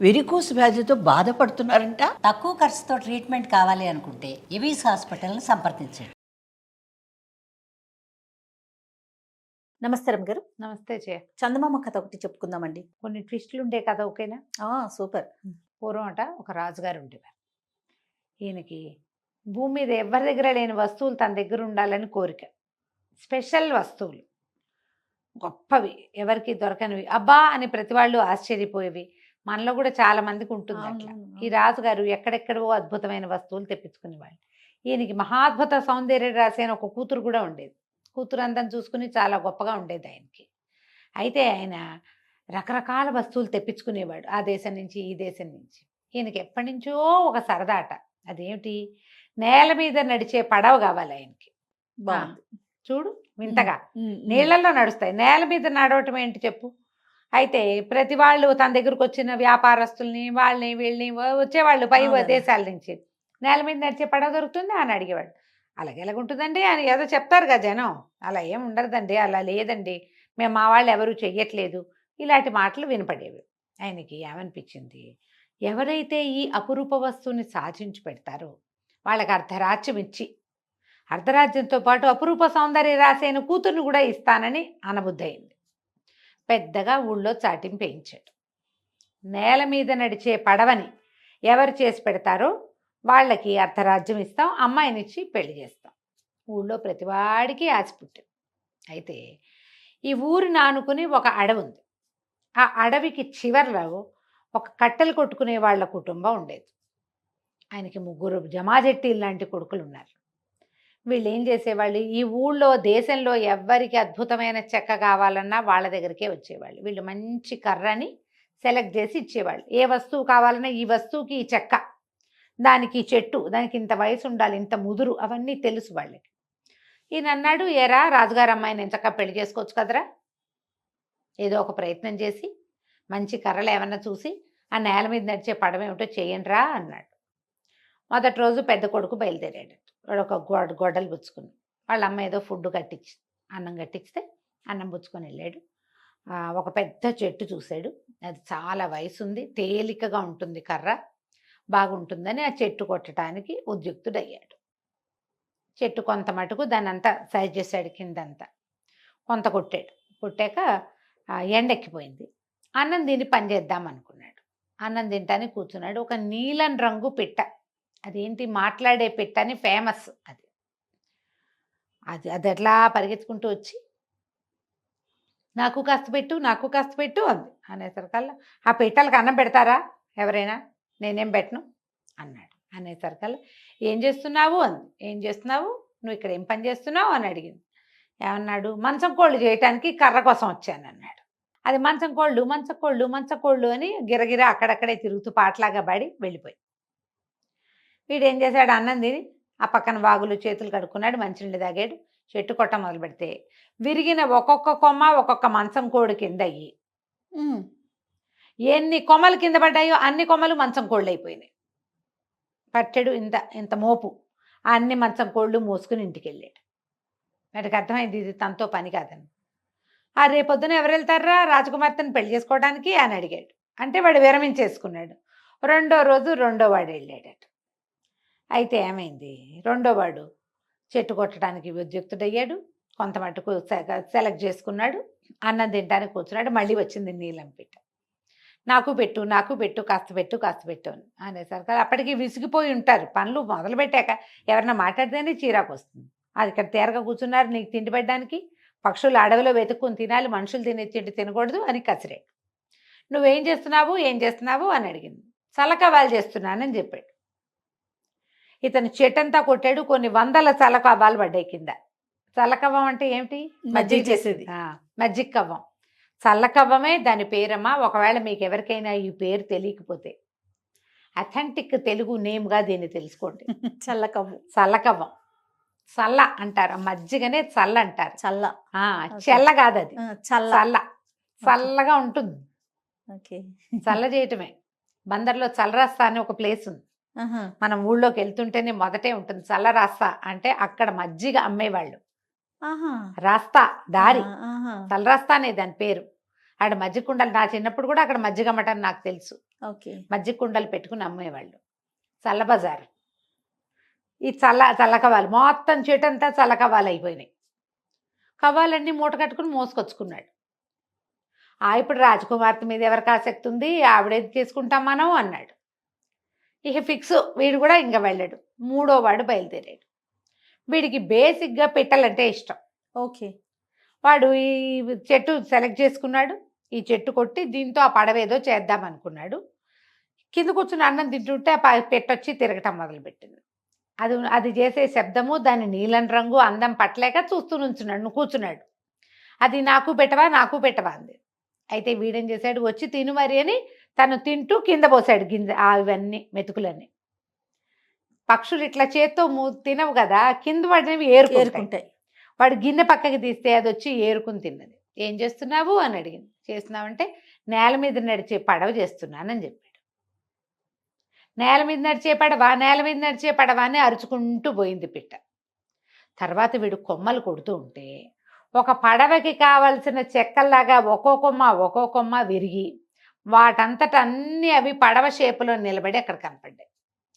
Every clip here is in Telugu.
వెరికోస్ వ్యాధితో బాధపడుతున్నారంట. తక్కువ ఖర్చుతో ట్రీట్మెంట్ కావాలి అనుకుంటే ఎవిస్ హాస్పిటల్ని సంప్రదించండి. నమస్కారం గారు. నమస్తే జయ. చందమామ కథ ఒకటి చెప్పుకుందామండి. కొన్ని ట్విస్టులు ఉండే కథ ఓకేనా? సూపర్. పూర్వం ఒక రాజుగారు ఉండేవారు. ఈయనకి భూమి మీద ఎవరి దగ్గర లేని వస్తువులు తన దగ్గర ఉండాలని కోరిక. స్పెషల్ వస్తువులు, గొప్పవి, ఎవరికి దొరకనివి, అబ్బా అని ప్రతి వాళ్ళు ఆశ్చర్యపోయేవి. మనలో కూడా చాలా మందికి ఉంటుంది అట్లా. ఈ రాజుగారు ఎక్కడెక్కడో అద్భుతమైన వస్తువులు తెప్పించుకునేవాళ్ళు. ఈయనకి మహాద్భుత సౌందర్య రాశి అని ఒక కూతురు కూడా ఉండేది. కూతురు అందం చూసుకుని చాలా గొప్పగా ఉండేది ఆయనకి. అయితే ఆయన రకరకాల వస్తువులు తెప్పించుకునేవాడు, ఆ దేశం నుంచి ఈ దేశం నుంచి. ఈయనకి ఎప్పటి నుంచో ఒక సరదాట. అదేమిటి, నేల మీద నడిచే పడవ కావాలి ఆయనకి. బాగుంది. చూడు వింతగా, నీళ్ళల్లో నడుస్తాయి, నేల మీద నడవటం ఏంటి చెప్పు. అయితే ప్రతి వాళ్ళు తన దగ్గరకు వచ్చిన వ్యాపారస్తుల్ని, వాళ్ళని వీళ్ళని వచ్చేవాళ్ళు పై దేశాల నుంచి, నేల మీద నడిచే పడవ దొరుకుతుంది అని అడిగేవాడు. అలాగే ఎలాగుంటుందండి అని ఏదో చెప్తారు కదా జనం. అలా ఏం ఉండదండి, అలా లేదండి, మేము మా వాళ్ళు ఎవరు చెయ్యట్లేదు, ఇలాంటి మాటలు వినపడేవి. ఆయనకి ఏమనిపించింది, ఎవరైతే ఈ అపురూప వస్తువుని సాధించి పెడతారో వాళ్ళకి అర్ధరాజ్యం ఇచ్చి, అర్ధరాజ్యంతో పాటు అపురూప సౌందర్య రాసైన కూతుర్ని కూడా ఇస్తానని అనబుద్ధయింది. పెద్దగా ఊళ్ళో చాటింపు వేయించాడు. నేల మీద నడిచే పడవని ఎవరు చేసి పెడతారో వాళ్ళకి అర్ధరాజ్యం ఇస్తాం, అమ్మాయినిచ్చి పెళ్లి చేస్తాం. ఊళ్ళో ప్రతివాడికి ఆశ పుట్టింది. అయితే ఈ ఊరిని ఆనుకుని ఒక అడవి ఉంది. ఆ అడవికి చివర్లో ఒక కట్టెలు కొట్టుకునే వాళ్ళ కుటుంబం ఉండేది. ఆయనకి 3 జమాజెట్టీలు లాంటి కొడుకులు ఉన్నారు. వీళ్ళు ఏం చేసేవాళ్ళు, ఈ ఊళ్ళో దేశంలో ఎవ్వరికి అద్భుతమైన చెక్క కావాలన్నా వాళ్ళ దగ్గరికే వచ్చేవాళ్ళు. వీళ్ళు మంచి కర్రని సెలెక్ట్ చేసి ఇచ్చేవాళ్ళు. ఏ వస్తువు కావాలన్నా ఈ వస్తువుకి ఈ చెక్క, దానికి చెట్టు, దానికి ఇంత వయసు ఉండాలి, ఇంత ముదురు, అవన్నీ తెలుసు వాళ్ళకి. ఈయన అన్నాడు, ఏరా రాజుగారు అమ్మాయిని ఎంచక్క పెళ్లి చేసుకోవచ్చు కదరా, ఏదో ఒక ప్రయత్నం చేసి మంచి కర్రలు ఏమన్నా చూసి ఆ నేల మీద నడిచే పడవ ఏమిటో చేయండిరా అన్నాడు. మొదటి రోజు పెద్ద కొడుకు బయలుదేరాడు. వాడు ఒక గొడ్డలు పుచ్చుకుని, వాళ్ళ అమ్మ ఏదో ఫుడ్ కట్టించి, అన్నం కట్టిస్తే అన్నం పుచ్చుకొని వెళ్ళాడు. ఒక పెద్ద చెట్టు చూశాడు. అది చాలా వయసు ఉంది, తేలికగా ఉంటుంది, కర్ర బాగుంటుందని ఆ చెట్టు కొట్టడానికి ఉద్యుక్తుడయ్యాడు. చెట్టు కొంత మటుకు దాన్ని అంతా సైజ్ చేశాడు, కిందంతా కొంత కొట్టాడు. కొట్టాక ఎండెక్కిపోయింది. అన్నం తిని పని చేద్దాం అనుకున్నాడు. అన్నం తింటానికి కూర్చున్నాడు. ఒక నీలం రంగు పిట్ట, అదేంటి మాట్లాడే పిట్ట అని ఫేమస్. అది ఎట్లా పరిగెత్తుకుంటూ వచ్చి, నాకు కాస్త పెట్టు, నాకు కాస్త పెట్టు అంది. అనేసరికల్లా, ఆ పిట్టలకు అన్నం పెడతారా ఎవరైనా, నేనేం పెట్టను అన్నాడు. అనేసరికల్లా, ఏం చేస్తున్నావు అంది. ఏం చేస్తున్నావు, నువ్వు ఇక్కడ ఏం పని చేస్తున్నావు అని అడిగింది. ఏమన్నాడు, మంచం కోళ్ళు చేయటానికి కర్ర కోసం వచ్చాను అన్నాడు. అది మంచం కోళ్ళు అని గిరగిర అక్కడక్కడే తిరుగుతూ పాటలాగా పడి వెళ్ళిపోయి. వీడేం చేశాడు, అన్నం తిని ఆ పక్కన వాగులు చేతులు కడుక్కున్నాడు, మంచినీళ్ళు తాగాడు. చెట్టు కొట్ట మొదలు పెడితే విరిగిన ఒక్కొక్క కొమ్మ ఒక్కొక్క మంచం కోడి కింద అయ్యి, ఎన్ని కొమ్మలు కింద పడ్డాయో అన్ని కొమ్మలు మంచం కోళ్ళు అయిపోయినాయి. పట్టెడు ఇంత మోపు, అన్ని మంచం కోళ్ళు మోసుకుని ఇంటికి వెళ్ళాడు. వాడికి అర్థమైంది ఇది తనతో పని కాదని. రేపొద్దున ఎవరు వెళ్తారా రాజకుమార్తెను పెళ్లి చేసుకోవడానికి అని అడిగాడు. అంటే వాడు విరమించేసుకున్నాడు. రెండో రోజు రెండో వాడు వెళ్ళాడట. అయితే ఏమైంది, రెండో వాడు చెట్టు కొట్టడానికి ఉద్యుక్తుడయ్యాడు. కొంత మటుకు సెలెక్ట్ చేసుకున్నాడు. అన్నం తినడానికి కూర్చున్నాడు. మళ్ళీ వచ్చింది నీలం పిట్ట. నాకు పెట్టు, కాస్త పెట్టు అని అనేసరికి అప్పటికి విసిగిపోయి ఉంటారు. పనులు మొదలు పెట్టాక ఎవరన్నా మాట్లాడితేనే చీరాకు వస్తుంది. అది ఇక్కడ తేరగా కూర్చున్నారు నీకు తిండి పెట్టడానికి, పక్షులు అడవిలో వెతుక్కుని తినాలి, మనుషులు తినే తిండి తినకూడదు అని కసిరాడు. నువ్వేం చేస్తున్నావు అని అడిగింది. చలకవాలు చేస్తున్నానని చెప్పాడు. ఇతను చెట్టంతా కొట్టాడు. కొన్ని 100 చలకవ్వాలు పడ్డాయి కింద. చల్లకవ్వం అంటే ఏమిటి, మజ్జిగ చేసేది. మజ్జిగ కవ్వం, చల్లకవ్వమే దాని పేరమ్మా. ఒకవేళ మీకు ఎవరికైనా ఈ పేరు తెలియకపోతే అథెంటిక్ తెలుగు నేమ్గా దీన్ని తెలుసుకోండి. చల్లకవ్వం, చల్ల అంటారు. మజ్జిగనే చల్ల అంటారు. చెల్ల కాదు, అది చల్లగా ఉంటుంది. చల్ల చేయటమే. బందర్లో చల్లరాస్తా అని ఒక ప్లేస్ ఉంది. మనం ఊళ్ళోకి వెళ్తుంటేనే మొదటే ఉంటుంది చల్లరాస్తా అంటే. అక్కడ మజ్జిగ అమ్మేవాళ్ళు. రాస్తా దారి, చల్లరాస్తా అనే దాని పేరు. ఆడ మజ్జిగ కుండలు, నా చిన్నప్పుడు కూడా అక్కడ మజ్జిగ అమ్మటం నాకు తెలుసు. ఓకే. మజ్జిగ కుండలు పెట్టుకుని అమ్మేవాళ్ళు. చల్ల బజారు. ఈ చల్ల కవ్వాలి, మొత్తం చెట్టు అంతా చల్ల కవ్వాలి అయిపోయినాయి. కవ్వాలన్నీ మూట కట్టుకుని మోసుకొచ్చుకున్నాడు. ఇప్పుడు రాజకుమార్తె మీద ఎవరికి ఆసక్తి ఉంది, ఆవిడేది చేసుకుంటాం మనం అన్నాడు. ఇక ఫిక్స్, వీడు కూడా ఇంకా వెళ్ళాడు. 3వ వాడు బయలుదేరాడు. వీడికి బేసిక్గా పిట్టలంటే ఇష్టం. ఓకే. వాడు ఈ చెట్టు సెలెక్ట్ చేసుకున్నాడు. ఈ చెట్టు కొట్టి దీంతో ఆ పడవేదో చేద్దాం అనుకున్నాడు. కింద కూర్చుని అన్నం తింటుంటే ఆ పెట్టొచ్చి తిరగటం మొదలుపెట్టింది. అది చేసే శబ్దము, దాని నీలం రంగు అందం పట్టలేక చూస్తూ కూర్చున్నాడు. అది నాకు పెట్టవా అంది. అయితే వీడేం చేశాడు, వచ్చి తిను మరి అని తను తింటూ కింద పోసాడు గింజ ఇవన్నీ మెతుకులన్నీ. పక్షులు ఇట్లా చేత్తో తినవు కదా, కింద పడినవి ఏరుకుంటాయి. వాడు గిన్నె పక్కకి తీస్తే అది వచ్చి ఏరుకుని తిన్నది. ఏం చేస్తున్నావు అని అడిగింది. చేస్తున్నావంటే నేల మీద నడిచే పడవ చేస్తున్నానని చెప్పాడు. నేల మీద నడిచే పడవా అని అరుచుకుంటూ పోయింది పిట్ట. తర్వాత వీడు కొమ్మలు కొడుతూ ఉంటే ఒక పడవకి కావలసిన చెక్కల్లాగా ఒక్కో కొమ్మ విరిగి వాటంతట అన్నీ అవి పడవ షేపులో నిలబడి అక్కడ కనపడ్డాయి.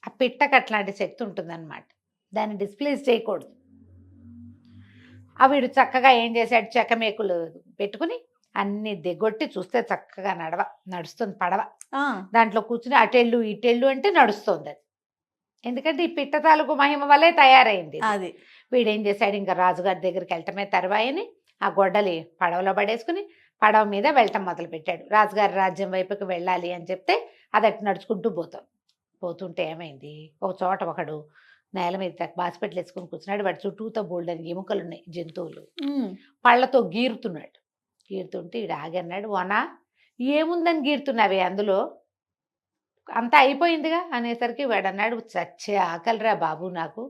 ఆ పిట్టకు అట్లాంటి శక్తి ఉంటుందన్నమాట. దాన్ని డిస్ప్లేస్ చేయకూడదు. వీడు చక్కగా ఏం చేశాడు, చెక్క మేకులు పెట్టుకుని అన్ని దిగొట్టి చూస్తే చక్కగా నడుస్తుంది పడవ. దాంట్లో కూర్చుని అటెళ్ళు ఇటెళ్ళు అంటే నడుస్తుంది అది. ఎందుకంటే ఈ పిట్ట తాలూకు మహిమ వల్లే తయారైంది అది. వీడేం చేశాడు, ఇంకా రాజుగారి దగ్గరికి వెళ్ళటమే తర్వాయని ఆ గొడ్డలి పడవలో పడేసుకుని పడవ మీద వెళ్ళటం మొదలుపెట్టాడు. రాజుగారి రాజ్యం వైపుకి వెళ్ళాలి అని చెప్తే అది అటు నడుచుకుంటూ పోతుంటే ఏమైంది, ఒక చోట ఒకడు నేల మీద బాసిపెట్లు వేసుకుని కూర్చున్నాడు. వాడి చుట్టూతో బోల్డని ఎముకలు ఉన్నాయి, జంతువులు. పళ్ళతో గీరుతుంటే ఈడు ఆగన్నాడు. వనా, ఏముందని గీరుతున్నావే అందులో, అంతా అయిపోయిందిగా అనేసరికి వాడు అన్నాడు, చచ్చే ఆకలిరా బాబు, నాకు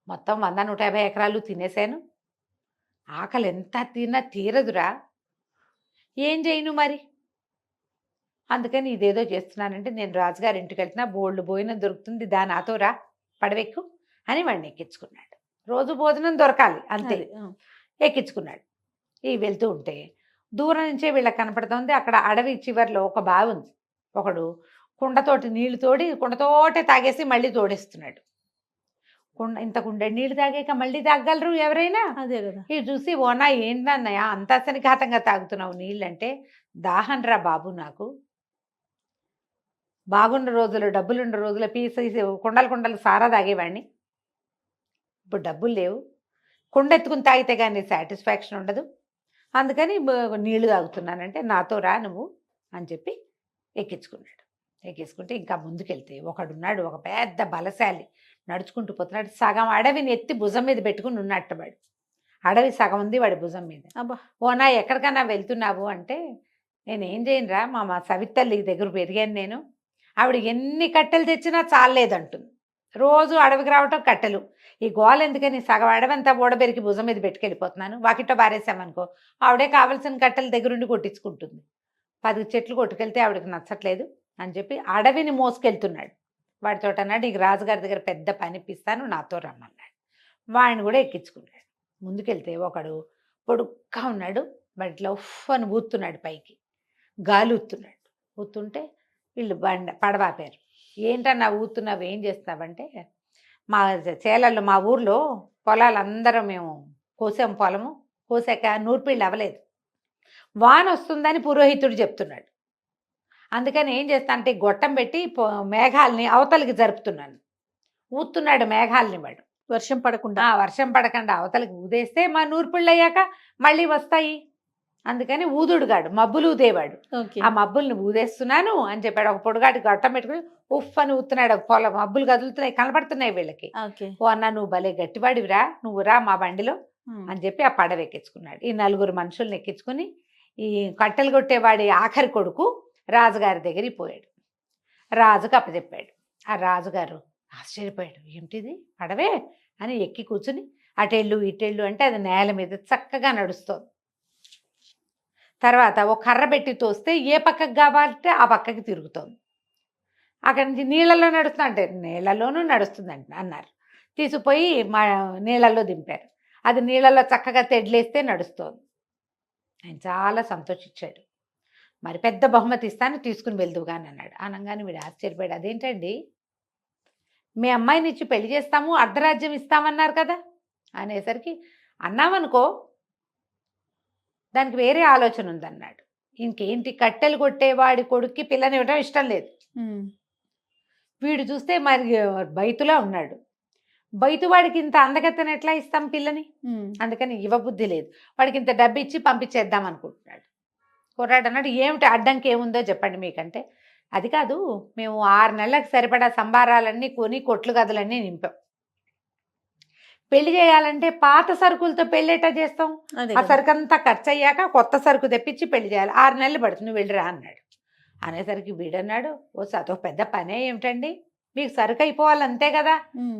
మొత్తం 100-150 ఎకరాలు తినేశాను, ఆకలి ఎంత తిన్నా తీరదురా, ఏం చేయను మరి, అందుకని ఇదేదో చేస్తున్నానంటే నేను రాజుగారి ఇంటికి వెళ్తున్నా, బోల్డ్ భోజనం దొరుకుతుంది, దాని నాతో రా, పడవెక్కు అని వాడిని ఎక్కించుకున్నాడు. రోజు భోజనం దొరకాలి అంతే. ఎక్కించుకున్నాడు. వెళ్తూ ఉంటే దూరం నుంచే వీళ్ళకి కనపడుతుంది, అక్కడ అడవి చివరిలో ఒక బావి ఉంది. ఒకడు కుండతోటి నీళ్లు కుండతోటే తాగేసి మళ్ళీ తోడేస్తున్నాడు. ఇంత కుండ నీళ్లు తాగాక మళ్ళీ తాగలరు ఎవరైనా? అదే కదా. ఇది చూసి, ఓనా ఏంటన్నయ్య అంత సన్నిఘాతంగా తాగుతున్నావు నీళ్ళంటే, దాహం రా బాబు, నాకు బాగున్న రోజులు, డబ్బులున్న రోజులు పీసేసి కుండలు సారా తాగేవాడిని, ఇప్పుడు డబ్బులు లేవు, కుండ ఎత్తుకుని తాగితే కానీ సాటిస్ఫాక్షన్ ఉండదు, అందుకని నీళ్లు తాగుతున్నానంటే నాతో రా నువ్వు అని చెప్పి ఎక్కించుకున్నాడు. ఎక్కించుకుంటే ఇంకా ముందుకెళ్తే ఒకడున్నాడు, ఒక పెద్ద బలశాలి, నడుచుకుంటూ పోతున్నాడు. సగం అడవిని ఎత్తి భుజం మీద పెట్టుకుని ఉన్నట్టు వాడు. అడవి సగం ఉంది వాడి భుజం మీద. ఓనా ఎక్కడికన్నా వెళ్తున్నావు అంటే, నేనేం చేయనురా, మా సవితల్లి దగ్గర పెరిగాను నేను, ఆవిడ ఎన్ని కట్టెలు తెచ్చినా చాలేదంటుంది. రోజు అడవికి రావటం కట్టెలు, ఈ గోల ఎందుకని సగం అడవంతా ఓడబెరికి భుజం మీద పెట్టుకెళ్ళిపోతున్నాను, వాకిట్లో బారేసామనుకో ఆవిడే కావలసిన కట్టెల దగ్గరుండి కొట్టించుకుంటుంది. 10 చెట్లు కొట్టుకెళ్తే ఆవిడకి నచ్చట్లేదు అని చెప్పి అడవిని మోసుకెళ్తున్నాడు. వాడితో అన్నాడు, నీకు రాజుగారి దగ్గర పెద్ద పని ఇప్పిస్తాను, నాతో రమ్మన్నాడు. వాడిని కూడా ఎక్కించుకున్నాడు. ముందుకెళ్తే ఒకడు పొడుగ్గా ఉన్నాడు, వాటిలో ఉఫ్ అని ఊతున్నాడు, పైకి గాలి ఊతుంటే వీళ్ళు పడవాపారు. ఏంటన్నా ఊతున్నావు, ఏం చేస్తున్నావంటే, మా చేలల్లో మా ఊర్లో పొలాలందరం మేము కోసాం, పొలము కోసాక నూర్పిళ్ళు అవ్వలేదు, వాన వస్తుందని పురోహితుడు చెప్తున్నాడు. అందుకని ఏం చేస్తానంటే గొట్టం పెట్టి మేఘాలని అవతలికి జరుపుతున్నాను. ఊతున్నాడు మేఘాలని వాడు, వర్షం పడకుండా అవతలికి ఊదేస్తే మా నూర్పిళ్ళు అయ్యాక మళ్ళీ వస్తాయి. అందుకని ఊదుడుగాడు, మబ్బులు ఊదేవాడు. ఆ మబ్బుల్ని ఊదేస్తున్నాను అని చెప్పాడు. ఒక పొడుగాటి గొట్టం పెట్టుకుని ఉఫ్ అని ఊతున్నాడు. పొలం మబ్బులు కదులుతున్నాయి, కనపడుతున్నాయి వీళ్ళకి. ఓ అన్న, నువ్వు భలే గట్టివాడివిరా, నువ్వు రా మా బండిలో అని చెప్పి ఆ పడవ ఎక్కించుకున్నాడు. ఈ 4 మనుషుల్ని ఎక్కించుకుని ఈ కట్టెలు కొట్టేవాడి ఆఖరి కొడుకు రాజుగారి దగ్గరికి పోయాడు. రాజుకు అప్పచెప్పాడు. ఆ రాజుగారు ఆశ్చర్యపోయాడు, ఏమిటిది పడవే అని ఎక్కి కూర్చుని అటెళ్ళు ఇటెళ్ళు అంటే అది నేల మీద చక్కగా నడుస్తోంది. తర్వాత ఒక కర్ర పెట్టి తోస్తే ఏ పక్కకు కావాలంటే ఆ పక్కకి తిరుగుతోంది. అక్కడి నుంచి నీళ్ళల్లో నడుస్తున్నా అంటే నీళ్ళలోనూ నడుస్తుందంట అన్నారు. తీసుకుపోయి మా నీళ్ళల్లో దింపారు. అది నీళ్ళల్లో చక్కగా తెడ్లేస్తే నడుస్తోంది. ఆయన చాలా సంతోషించాడు. మరి పెద్ద బహుమతి ఇస్తాను, తీసుకుని వెళ్దువు కానీ అన్నాడు. అనగానే వీడు ఆశ్చర్యపోయాడు. అదేంటండి, మీ అమ్మాయిని ఇచ్చి పెళ్లి చేస్తాము, అర్ధరాజ్యం ఇస్తామన్నారు కదా అనేసరికి, అన్నామనుకో దానికి వేరే ఆలోచన ఉందన్నాడు. ఇంకేంటి, కట్టెలు కొట్టేవాడి కొడుక్కి పిల్లని ఇవ్వడం ఇష్టం లేదు. వీడు చూస్తే మరి బైతులా ఉన్నాడు. బయటవాడికి ఇంత అందగత్తెను ఎట్లా ఇస్తాం పిల్లని, అందుకని ఇవ్వబుద్ధి లేదు. వాడికి ఇంత డబ్బు ఇచ్చి పంపించేద్దాం అనుకుంటున్నాడు. కుర్రాడు అన్నాడు, ఏమిటి అడ్డంకి ఏముందో చెప్పండి మీకంటే. అది కాదు, మేము 6 నెలలకు సరిపడా సంబారాలన్నీ కొని కొట్లు గదులన్నీ నింపాం. పెళ్లి చేయాలంటే పాత సరుకులతో పెళ్ళేటా చేస్తాం, ఆ సరుకు అంతా ఖర్చు అయ్యాక కొత్త సరుకు తెప్పించి పెళ్లి చేయాలి. 6 నెలలు పడుతుంది, వెళ్ళిరా అన్నాడు. అనేసరికి వీడన్నాడు, ఓ అదొక పెద్ద పనే ఏమిటండి, మీకు సరుకు అయిపోవాలి అంతే కదా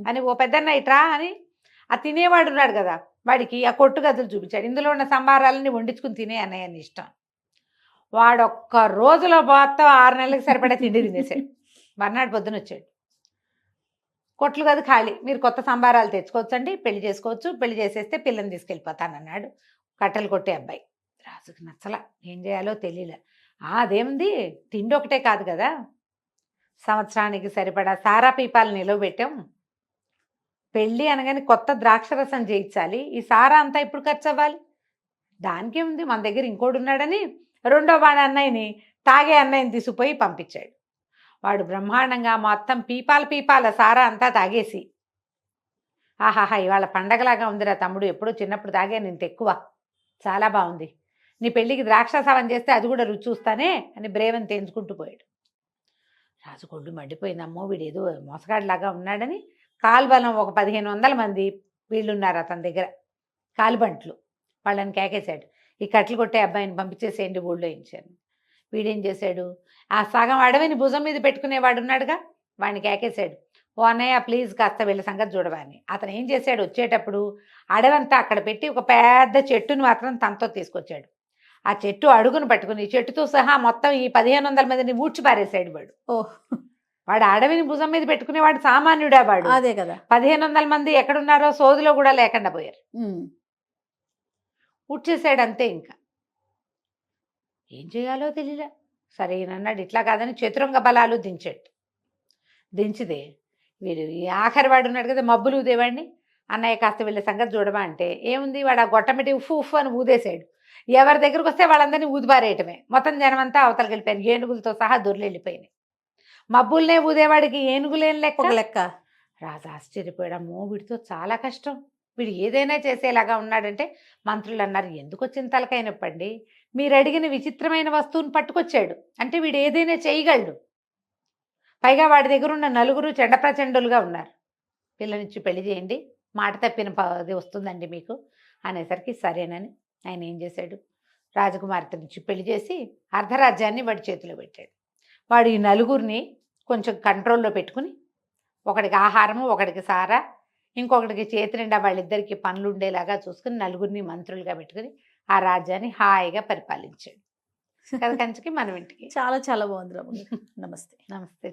అని, ఓ పెద్దన్న ఇట్రా అని ఆ తినేవాడు ఉన్నాడు కదా, వాడికి ఆ కొట్టు గదులు చూపించాడు. ఇందులో ఉన్న సంబారాలని వండించుకుని తినే అన్నయ్యని ఇష్టం. వాడు ఒక్క రోజులో మొత్తం 6 నెలలకు సరిపడా తిండి తినేసాడు. మర్నాడు పొద్దున వచ్చాడు, కొట్లు గది ఖాళీ, మీరు కొత్త సంబారాలు తెచ్చుకోవచ్చండి, పెళ్లి చేసుకోవచ్చు, పెళ్లి చేసేస్తే పిల్లని తీసుకెళ్ళిపోతానన్నాడు కట్టెలు కొట్టే అబ్బాయి. రాజుకి నచ్చలా, ఏం చేయాలో తెలియలే. అదేముంది, తిండి ఒకటే కాదు కదా, సంవత్సరానికి సరిపడా సారా పీపాలు నిలవబెట్టాం, పెళ్ళి అనగానే కొత్త ద్రాక్షరసం చేయించాలి, ఈ సారా అంతా ఇప్పుడు ఖర్చు అవ్వాలి, దానికేముంది, మన దగ్గర ఇంకోటి ఉన్నాడని రెండో వాడి అన్నయ్యని, తాగే అన్నయ్యని తీసుకుపోయి పంపించాడు. వాడు బ్రహ్మాండంగా మొత్తం పీపాల సారా అంతా తాగేసి, ఆహాహా ఇవాళ పండగలాగా ఉందిరా తమ్ముడు, ఎప్పుడో చిన్నప్పుడు తాగాను ఇంత ఎక్కువ, చాలా బాగుంది, నీ పెళ్ళికి ద్రాక్షాసావం చేస్తే అది కూడా రుచి చూస్తానే అని బ్రేవని తెంచుకుంటూ పోయాడు. రాజు కొళ్ళు మండిపోయిందమ్మో, వీడేదో మోసగాడిలాగా ఉన్నాడని కాల్బలం ఒక 1500 మంది వీళ్ళున్నారు అతని దగ్గర, కాలుబంట్లు, వాళ్ళని కేకేశాడు, ఈ కట్టెలు కొట్టే అబ్బాయిని పంపించేసేయండి ఊళ్ళో ఇచ్చాను. వీడేం చేశాడు, ఆ సగం అడవిని భుజం మీద పెట్టుకునేవాడు ఉన్నాడుగా, వాడిని కేకేశాడు, ఓ అన్నయ్య ప్లీజ్ కాస్త వీళ్ళ సంగతి చూడవాని. అతను ఏం చేశాడు, వచ్చేటప్పుడు అడవంతా అక్కడ పెట్టి ఒక పెద్ద చెట్టును మాత్రం తనతో తీసుకొచ్చాడు. ఆ చెట్టు అడుగును పట్టుకుని చెట్టుతో సహా మొత్తం ఈ 1500 మందిని ఊడ్చి పారేశాడు వాడు. వాడు అడవిని భుజం మీద పెట్టుకునేవాడు సామాన్యుడా వాడు, అదే కదా. 1500 మంది ఎక్కడున్నారో సోదిలో కూడా లేకుండా పోయారు, ఊడ్చేసాడు అంతే. ఇంకా ఏం చేయాలో తెలియలే. సరే అన్నాడు, ఇట్లా కాదని చతురంగ బలాలు దించిదే వీడు ఈ ఆఖరి వాడు ఉన్నాడు కదా మబ్బులు ఊదేవాడిని, అన్నయ్య కాస్త వీళ్ళ సంగతి చూడవా అంటే, ఏముంది వాడు ఆ గొట్టమిటి ఉఫ్ అని ఊదేశాడు. ఎవరి దగ్గరకు వస్తే వాళ్ళందరినీ ఊదిపారేయటమే. మొత్తం జనమంతా అవతలకి వెళ్ళిపోయారు, ఏనుగులతో సహా దొర్లెళ్ళిపోయినాయి. మబ్బుల్నే ఊదేవాడికి ఏనుగులేని లెక్క. రాజు ఆశ్చర్యపోయాడమ్మో, వీడితో చాలా కష్టం, వీడు ఏదైనా చేసేలాగా ఉన్నాడంటే. మంత్రులు అన్నారు, ఎందుకు వచ్చిన తలకైనప్పండి, మీరు అడిగిన విచిత్రమైన వస్తువుని పట్టుకొచ్చాడు అంటే వీడు ఏదైనా చేయగలడు. పైగా వాడి దగ్గర ఉన్న 4 చెండప్రచండులుగా ఉన్నారు, పిల్లనిచ్చి పెళ్లి చేయండి, మాట తప్పిన అది వస్తుందండి మీకు అనేసరికి సరేనని ఆయన ఏం చేశాడు, రాజకుమార్తెనిచ్చి పెళ్లి చేసి అర్ధరాజ్యాన్ని వాడి చేతిలో పెట్టాడు. వాడు ఈ 4 కొంచెం కంట్రోల్లో పెట్టుకుని, ఒకడికి ఆహారము, ఒకడికి సారా, ఇంకొకటికి చేతి నిండా వాళ్ళిద్దరికి పనులు ఉండేలాగా చూసుకుని 4 మంత్రులుగా పెట్టుకుని ఆ రాజ్యాన్ని హాయిగా పరిపాలించాడు. కథ కంచికి మనం ఇంటికి. చాలా చాలా బాగుంది రమ్య. నమస్తే. నమస్తే.